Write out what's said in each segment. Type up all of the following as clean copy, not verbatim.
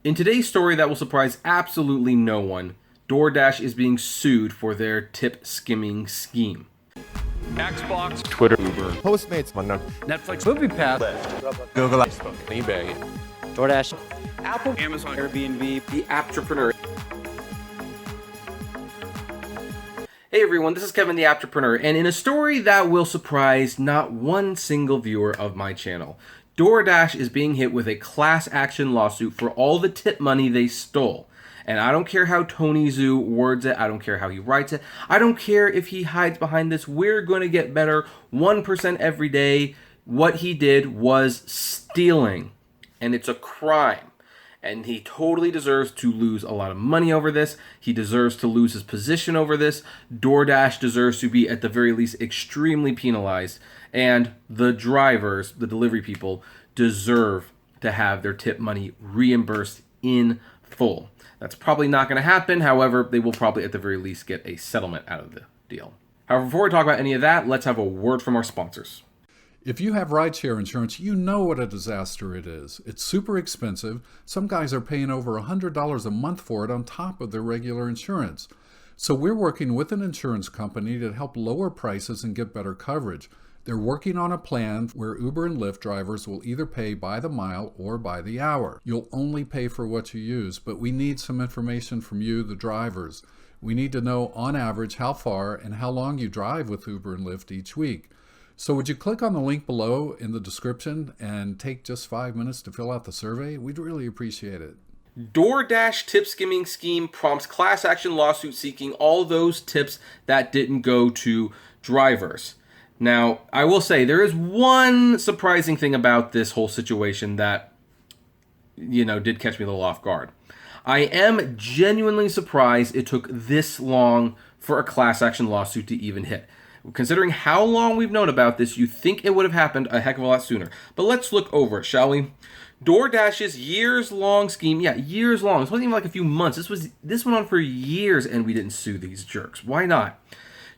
In today's story that will surprise absolutely no one, DoorDash is being sued for their tip skimming scheme. Xbox, Twitter, Uber, Postmates, Netflix, MoviePass, Google, Facebook, eBay, DoorDash, Apple, Amazon, Airbnb, The Apptrepreneur. Hey everyone, this is Kevin the Apptrepreneur, and in a story that will surprise not one single viewer of my channel, DoorDash is being hit with a class action lawsuit for all the tip money they stole. And I don't care how Tony Zhu words it, I don't care how he writes it, I don't care if he hides behind this "we're going to get better 1% every day." What he did was stealing, and it's a crime. And he totally deserves to lose a lot of money over this. He deserves to lose his position over this. DoorDash deserves to be, at the very least, extremely penalized. And the drivers, the delivery people, deserve to have their tip money reimbursed in full. That's probably not going to happen. However, they will probably, at the very least, get a settlement out of the deal. However, before we talk about any of that, let's have a word from our sponsors. If you have rideshare insurance, you know what a disaster it is. It's super expensive. Some guys are paying over $100 a month for it on top of their regular insurance. So we're working with an insurance company to help lower prices and get better coverage. They're working on a plan where Uber and Lyft drivers will either pay by the mile or by the hour. You'll only pay for what you use, but we need some information from you, the drivers. We need to know on average how far and how long you drive with Uber and Lyft each week. So would you click on the link below in the description and take just 5 minutes to fill out the survey? We'd really appreciate it. DoorDash tip skimming scheme prompts class action lawsuit seeking all those tips that didn't go to drivers. Now, I will say there is one surprising thing about this whole situation that, did catch me a little off guard. I am genuinely surprised it took this long for a class action lawsuit to even hit. Considering how long we've known about this, you think it would have happened a heck of a lot sooner. But let's look over it, shall we? DoorDash's years-long scheme, years long. This wasn't even like a few months. This went on for years, and we didn't sue these jerks. Why not?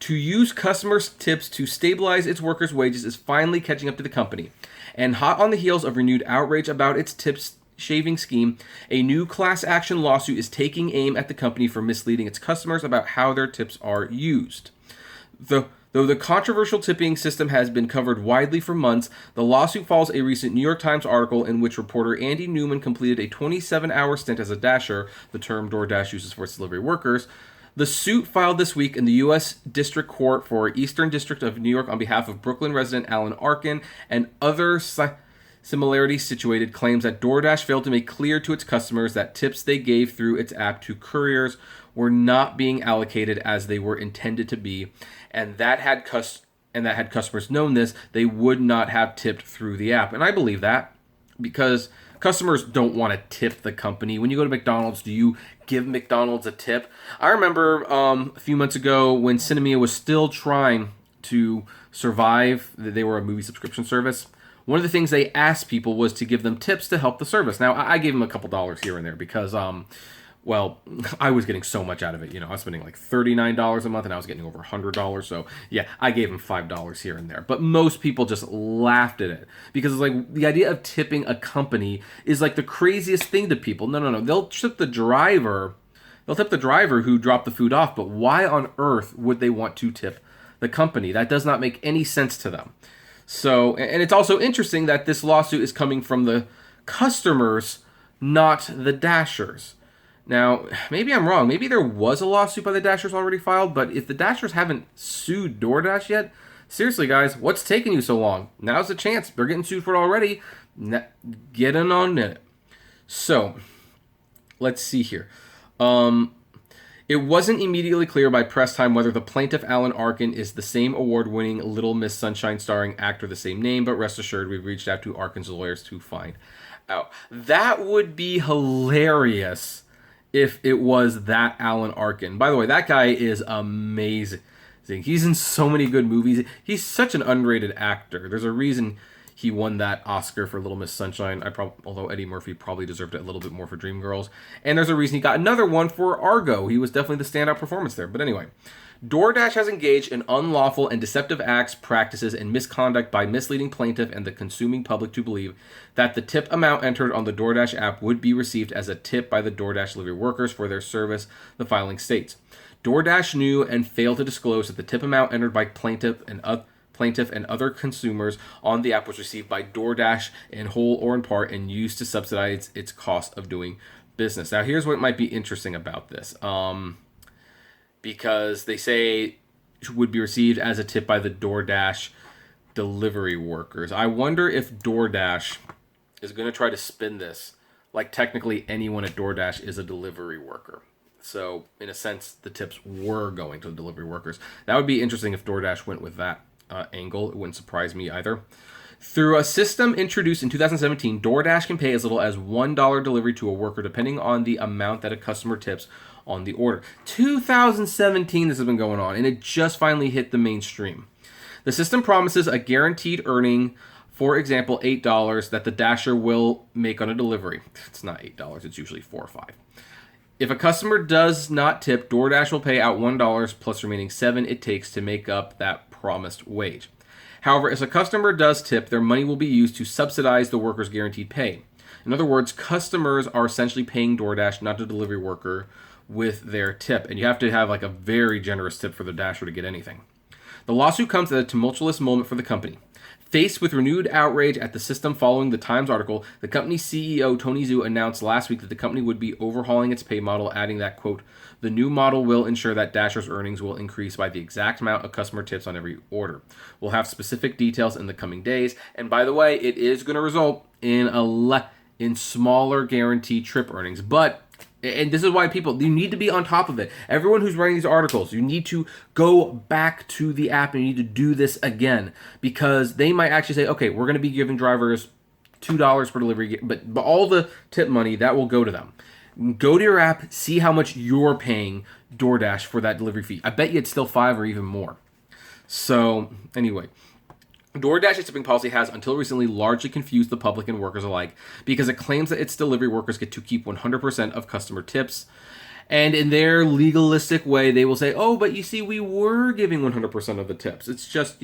To use customers' tips to stabilize its workers' wages is finally catching up to the company. And hot on the heels of renewed outrage about its tips shaving scheme, a new class action lawsuit is taking aim at the company for misleading its customers about how their tips are used. Though the controversial tipping system has been covered widely for months, the lawsuit follows a recent New York Times article in which reporter Andy Newman completed a 27-hour stint as a dasher, the term DoorDash uses for its delivery workers. The suit filed this week in the U.S. District Court for Eastern District of New York on behalf of Brooklyn resident Alan Arkin and other similarly situated claims that DoorDash failed to make clear to its customers that tips they gave through its app to couriers were not being allocated as they were intended to be, and that had customers known this, they would not have tipped through the app. And I believe that because customers don't want to tip the company. When you go to McDonald's, do you give McDonald's a tip? I remember a few months ago when Cinemia was still trying to survive, they were a movie subscription service. One of the things they asked people was to give them tips to help the service. Now, I gave them a couple dollars here and there because, I was getting so much out of it. I was spending like $39 a month and I was getting over $100. So yeah, I gave them $5 here and there. But most people just laughed at it because it's like the idea of tipping a company is like the craziest thing to people. No. They'll tip the driver. They'll tip the driver who dropped the food off. But why on earth would they want to tip the company? That does not make any sense to them. So, and it's also interesting that this lawsuit is coming from the customers, not the Dashers. Now, maybe I'm wrong. Maybe there was a lawsuit by the Dashers already filed, but if the Dashers haven't sued DoorDash yet, seriously, guys, what's taking you so long? Now's the chance. They're getting sued for it already. Get in on it. So, let's see here. It wasn't immediately clear by press time whether the plaintiff, Alan Arkin, is the same award-winning Little Miss Sunshine starring actor of the same name, but rest assured we've reached out to Arkin's lawyers to find out. That would be hilarious if it was that Alan Arkin. By the way, that guy is amazing. He's in so many good movies. He's such an underrated actor. There's a reason he won that Oscar for Little Miss Sunshine. Although Eddie Murphy probably deserved it a little bit more for Dreamgirls. And there's a reason he got another one for Argo. He was definitely the standout performance there. But anyway, DoorDash has engaged in unlawful and deceptive acts, practices, and misconduct by misleading plaintiff and the consuming public to believe that the tip amount entered on the DoorDash app would be received as a tip by the DoorDash delivery workers for their service, the filing states. DoorDash knew and failed to disclose that the tip amount entered by plaintiff and other consumers on the app was received by DoorDash in whole or in part and used to subsidize its cost of doing business. Now, here's what might be interesting about this. Because they say it would be received as a tip by the DoorDash delivery workers. I wonder if DoorDash is going to try to spin this like technically anyone at DoorDash is a delivery worker. So, in a sense, the tips were going to the delivery workers. That would be interesting if DoorDash went with that angle. It wouldn't surprise me either. Through a system introduced in 2017, DoorDash can pay as little as $1 delivery to a worker depending on the amount that a customer tips on the order. 2017 this has been going on, and it just finally hit the mainstream. The system promises a guaranteed earning, for example, $8 that the dasher will make on a delivery. It's not $8, it's usually $4 or $5. If a customer does not tip, DoorDash will pay out $1 plus remaining $7 it takes to make up that promised wage. However, if a customer does tip, their money will be used to subsidize the worker's guaranteed pay. In other words, customers are essentially paying DoorDash, not the delivery worker, with their tip, and you have to have like a very generous tip for the dasher to get anything. The lawsuit comes at a tumultuous moment for the company. Faced with renewed outrage at the system following the Times article, the company's CEO Tony Zhu announced last week that the company would be overhauling its pay model, adding that, quote, the new model will ensure that dashers' earnings will increase by the exact amount a customer tips on every order. We'll have specific details in the coming days, and by the way, it is going to result in smaller guaranteed trip earnings, but and this is why you need to be on top of it. Everyone who's writing these articles, you need to go back to the app and you need to do this again, because they might actually say, okay, we're going to be giving drivers $2 per delivery, but all the tip money, that will go to them. Go to your app, see how much you're paying DoorDash for that delivery fee. I bet you it's still $5 or even more. So anyway, DoorDash's tipping policy has, until recently, largely confused the public and workers alike because it claims that its delivery workers get to keep 100% of customer tips. And in their legalistic way, they will say, oh, but you see, we were giving 100% of the tips. It's just,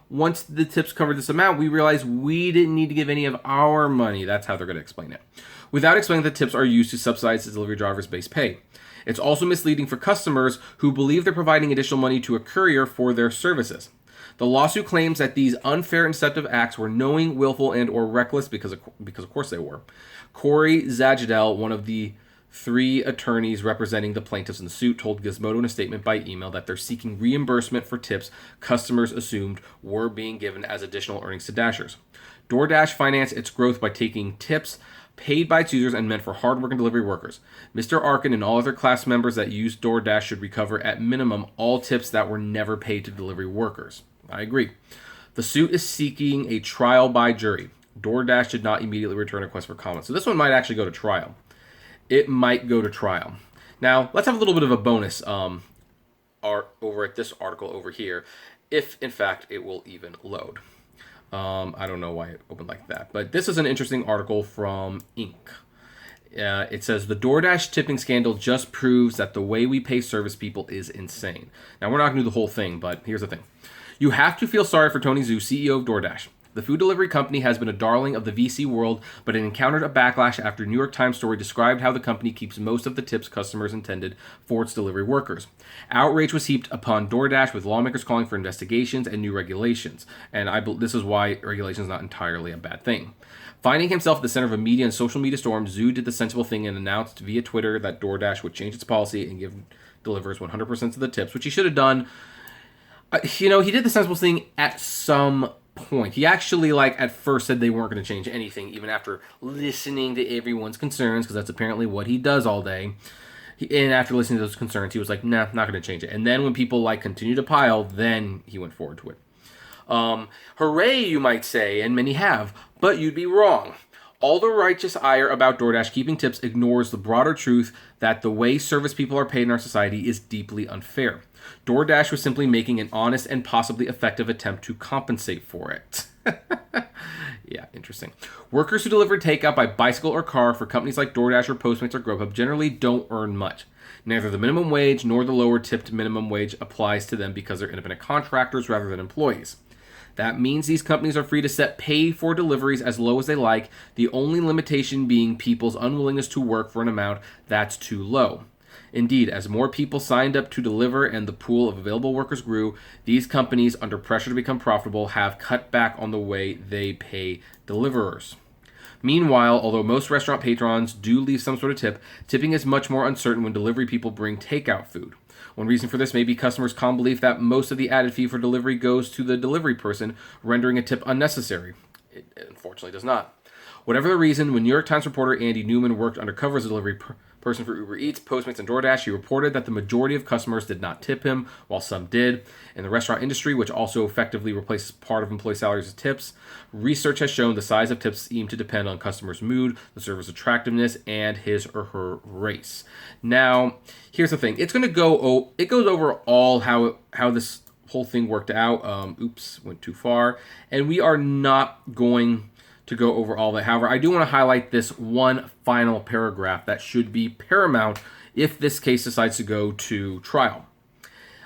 once the tips covered this amount, we realized we didn't need to give any of our money. That's how they're going to explain it, without explaining that tips are used to subsidize the delivery driver's base pay. It's also misleading for customers who believe they're providing additional money to a courier for their services. The lawsuit claims that these unfair and deceptive acts were knowing, willful, and or reckless because of course they were. Corey Zajadel, one of the 3 attorneys representing the plaintiffs in the suit, told Gizmodo in a statement by email that they're seeking reimbursement for tips customers assumed were being given as additional earnings to dashers. DoorDash financed its growth by taking tips paid by its users and meant for hardworking delivery workers. Mr. Arkin and all other class members that use DoorDash should recover at minimum all tips that were never paid to delivery workers. I agree. The suit is seeking a trial by jury. DoorDash did not immediately return a request for comment. So this one might actually go to trial. It might go to trial. Now, let's have a little bit of a bonus over at this article over here, if in fact it will even load. I don't know why it opened like that, but this is an interesting article from Inc. It says, the DoorDash tipping scandal just proves that the way we pay service people is insane. Now, we're not going to do the whole thing, but here's the thing. You have to feel sorry for Tony Zhu, CEO of DoorDash. The food delivery company has been a darling of the VC world, but it encountered a backlash after a New York Times story described how the company keeps most of the tips customers intended for its delivery workers. Outrage was heaped upon DoorDash, with lawmakers calling for investigations and new regulations. And this is why regulation is not entirely a bad thing. Finding himself at the center of a media and social media storm, Zhu did the sensible thing and announced via Twitter that DoorDash would change its policy and give delivers 100% of the tips, which he should have done. He did the sensible thing at some point. He actually, at first said they weren't going to change anything, even after listening to everyone's concerns, because that's apparently what he does all day. And after listening to those concerns, he was like, nah, not going to change it. And then when people, continue to pile, then he went forward to it. Hooray, you might say, and many have, but you'd be wrong. All the righteous ire about DoorDash keeping tips ignores the broader truth that the way service people are paid in our society is deeply unfair. DoorDash was simply making an honest and possibly effective attempt to compensate for it. Yeah, interesting. Workers who deliver takeout by bicycle or car for companies like DoorDash or Postmates or Grubhub generally don't earn much. Neither the minimum wage nor the lower tipped minimum wage applies to them because they're independent contractors rather than employees. That means these companies are free to set pay for deliveries as low as they like, the only limitation being people's unwillingness to work for an amount that's too low. Indeed, as more people signed up to deliver and the pool of available workers grew, these companies, under pressure to become profitable, have cut back on the way they pay deliverers. Meanwhile, although most restaurant patrons do leave some sort of tip, tipping is much more uncertain when delivery people bring takeout food. One reason for this may be customers' common belief that most of the added fee for delivery goes to the delivery person, rendering a tip unnecessary. It unfortunately does not. Whatever the reason, when New York Times reporter Andy Newman worked undercover as a delivery person for Uber Eats, Postmates, and DoorDash, he reported that the majority of customers did not tip him, while some did. In the restaurant industry, which also effectively replaces part of employee salaries as tips, research has shown the size of tips seem to depend on customers' mood, the server's attractiveness, and his or her race. Now, here's the thing. It goes over all how this whole thing worked out. Oops, went too far. And we are not going to go over all that. However, I do want to highlight this one final paragraph that should be paramount if this case decides to go to trial.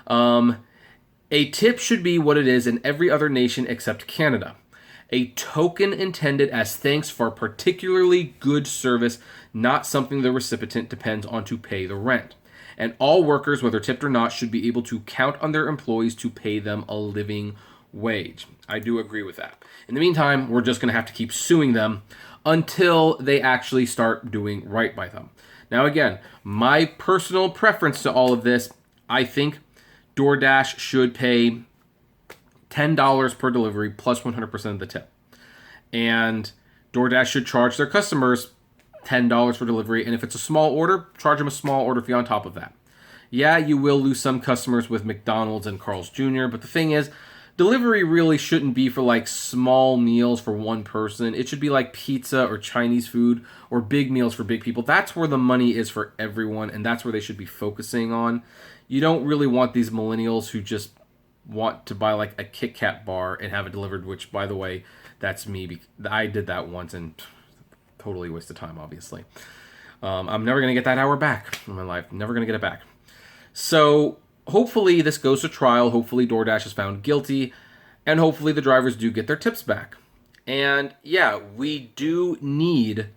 A tip should be what it is in every other nation except Canada. A token intended as thanks for particularly good service, not something the recipient depends on to pay the rent. And all workers, whether tipped or not, should be able to count on their employees to pay them a living wage. I do agree with that. In the meantime, we're just going to have to keep suing them until they actually start doing right by them. Now, again, my personal preference to all of this, I think DoorDash should pay $10 per delivery plus 100% of the tip. And DoorDash should charge their customers $10 for delivery. And if it's a small order, charge them a small order fee on top of that. Yeah, you will lose some customers with McDonald's and Carl's Jr., but the thing is, delivery really shouldn't be for like small meals for one person. It should be like pizza or Chinese food or big meals for big people. That's where the money is for everyone, and that's where they should be focusing on. You don't really want these millennials who just want to buy like a Kit Kat bar and have it delivered, which, by the way, that's me. I did that once and totally waste of time, obviously. I'm never going to get that hour back in my life. Never going to get it back. So hopefully this goes to trial. Hopefully DoorDash is found guilty, and hopefully the drivers do get their tips back. And yeah, we do need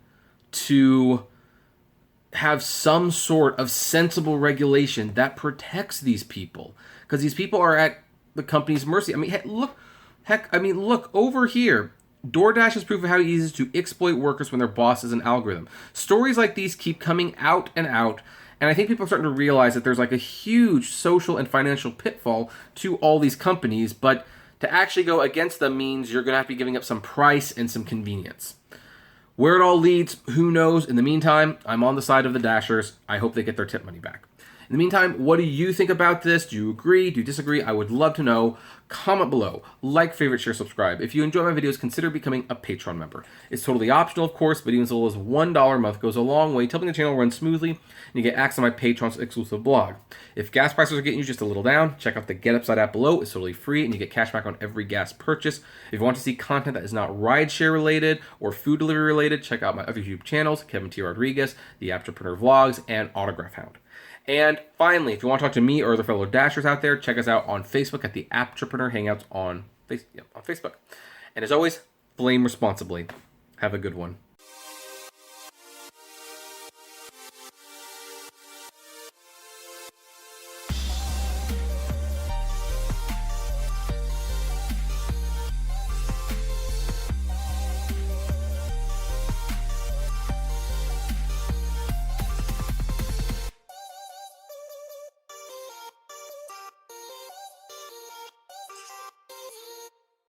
to have some sort of sensible regulation that protects these people, because these people are at the company's mercy. I mean, look over here. DoorDash has proven how easy it is to exploit workers when their boss is an algorithm. Stories like these keep coming out and out. And I think people are starting to realize that there's like a huge social and financial pitfall to all these companies, but to actually go against them means you're going to have to be giving up some price and some convenience. Where it all leads, who knows? In the meantime, I'm on the side of the Dashers. I hope they get their tip money back. In the meantime, what do you think about this? Do you agree? Do you disagree? I would love to know. Comment below. Like, favorite, share, subscribe. If you enjoy my videos, consider becoming a Patreon member. It's totally optional, of course, but even as little as $1 a month goes a long way to helping the channel run smoothly, and you get access to my Patreon's exclusive blog. If gas prices are getting you just a little down, check out the Get Upside app below. It's totally free, and you get cash back on every gas purchase. If you want to see content that is not rideshare related or food delivery related, check out my other YouTube channels, Kevin T. Rodriguez, the Apptrepreneur Vlogs, and Autograph Hound. And finally, if you want to talk to me or other fellow Dashers out there, check us out on Facebook at the Apptrepreneur Hangouts on Facebook. And as always, blame responsibly. Have a good one.